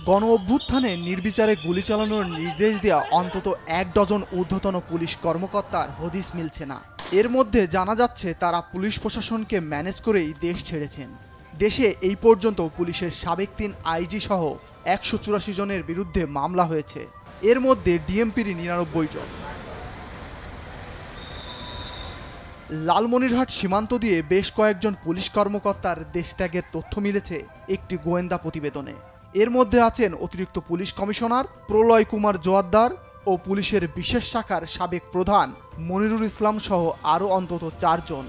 গণ অভ্যুত্থানে নির্বিচারে গুলি চালানোর নির্দেশ দেওয়া অন্তত ১ ডজন ঊর্ধ্বতন পুলিশ কর্মকর্তার হদিস মিলছে না। এর মধ্যে জানা যাচ্ছে তারা পুলিশ প্রশাসনকে ম্যানেজ করেই দেশ ছেড়েছেন। দেশে এই পর্যন্ত পুলিশের সাবেক ৩ আইজি সহ ১৮৪ জনের বিরুদ্ধে মামলা হয়েছে। এর মধ্যে ডিএমপির ৯৯ জন। লালমনিরহাট সীমান্ত দিয়ে বেশ কয়েকজন পুলিশ কর্মকর্তার দেশত্যাগের তথ্য মিলেছে একটি গোয়েন্দা প্রতিবেদনে। এর মধ্যে আছেন অতিরিক্ত পুলিশ কমিশনার প্রলয় কুমার জোয়ারদার ও পুলিশের বিশেষ শাখার সাবেক প্রধান মনিরুল ইসলাম সহ আরও অন্তত ৪ জন।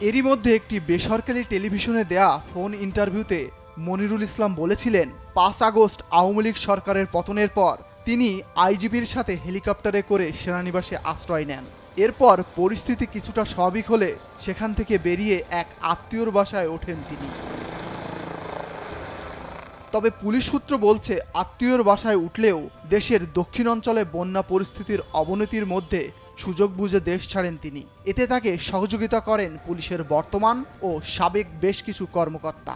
এরই মধ্যে একটি বেসরকারি টেলিভিশনে দেয়া ফোন ইন্টারভিউতে মনিরুল ইসলাম বলেছিলেন ৫ আগস্ট আওয়ামী লীগ সরকারের পতনের পর তিনি আইজিপির সাথে হেলিকপ্টারে করে সেনানিবাসে আশ্রয় নেন। এরপর পরিস্থিতি কিছুটা স্বাভাবিক হলে সেখান থেকে বেরিয়ে এক আত্মীয়র বাসায় ওঠেন তিনি। তবে পুলিশ সূত্র বলছে আত্মীয়র বাসায় উঠলেও দেশের দক্ষিণ অঞ্চলে বন্যা পরিস্থিতির অবনতির মধ্যে সুযোগ বুঝে দেশ ছাড়েন তিনি। এতে তাকে সহযোগিতা করেন পুলিশের বর্তমান ও সাবেক বেশ কিছু কর্মকর্তা।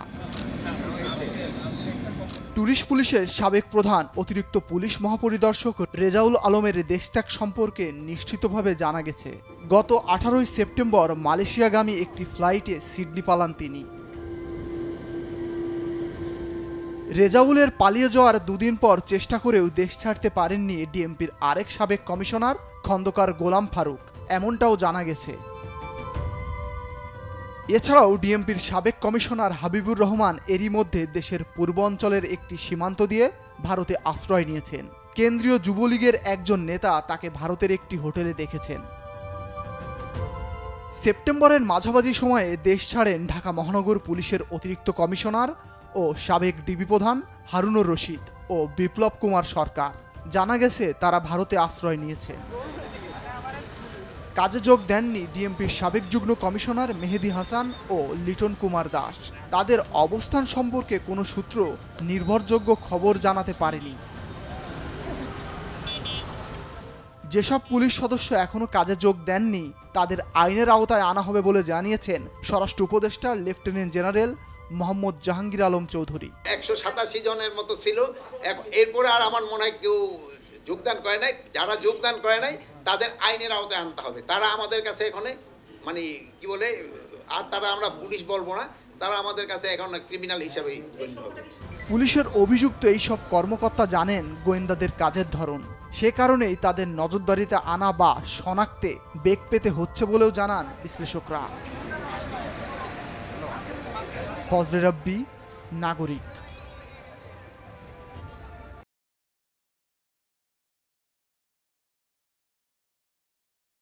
টুরিস্ট পুলিশের সাবেক প্রধান অতিরিক্ত পুলিশ মহাপরিদর্শক রেজাউল আলমের দেশত্যাগ সম্পর্কে নিশ্চিতভাবে জানা গেছে, গত ১৮ সেপ্টেম্বর মালয়েশিয়াগামী একটি ফ্লাইটে সিডনি পালান তিনি। রেজাউলের পালিয়ে যাওয়ার দুদিন পর চেষ্টা করেও দেশ ছাড়তে পারেননি ডিএমপির আরেক সাবেক কমিশনার খন্দকার গোলাম ফারুক, এমনটাও জানা গেছে। এছাড়াও ডিএমপির সাবেক কমিশনার হাবিবুর রহমান এরই মধ্যে দেশের পূর্বাঞ্চলের একটি সীমান্ত দিয়ে ভারতে আশ্রয় নিয়েছেন। কেন্দ্রীয় যুবলীগের একজন নেতা তাকে ভারতের একটি হোটেলে দেখেছেন। সেপ্টেম্বরের মাঝামাঝি সময়ে দেশ ছাড়েন ঢাকা মহানগর পুলিশের অতিরিক্ত কমিশনার ও সাবেক ডিবি প্রধান হারুনুর রশিদ ও বিপ্লব কুমার সরকার। জানা গেছে তারা ভারতে আশ্রয় নিয়েছে। কাজে যোগ দেননি ডিএমপির সাবেক যুগ্ম কমিশনার মেহেদী হাসান ও লিটন কুমার দাস। তাদের অবস্থান সম্পর্কে কোনো সূত্র নির্ভরযোগ্য খবর জানাতে পারেনি। যেসব পুলিশ সদস্য এখনো কাজে যোগ দেননি তাদের আইনের আওতায় আনা হবে বলে জানিয়েছেন স্বরাষ্ট্র উপদেষ্টা লেফটেন্যান্ট জেনারেল মোহাম্মদ জাহাঙ্গীর আলম চৌধুরী। ১৮৭ জনের মতো ছিল, এরপরে আর আমার মনে হয় কেউ যোগদান করে নাই। যারা যোগদান করে নাই তাদের আইনের আওতায় আনতে হবে। তারা আমাদের কাছে এখানে মানে কি বলে, আর তারা আমরা পুলিশ বলবো না, তারা আমাদের কাছে এখন ক্রিমিনাল হিসাবে গণ্য হবে। পুলিশের অভিযুক্ত এইসব কর্মকর্তা জানেন গোয়েন্দাদের কাজের ধরন, সে কারণেই তাদের নজরদারিতে আনা বা শনাক্তে বেগ পেতে হচ্ছে বলেও জানান বিশ্লেষকরা। ফজলে রাব্বি, নাগরিক।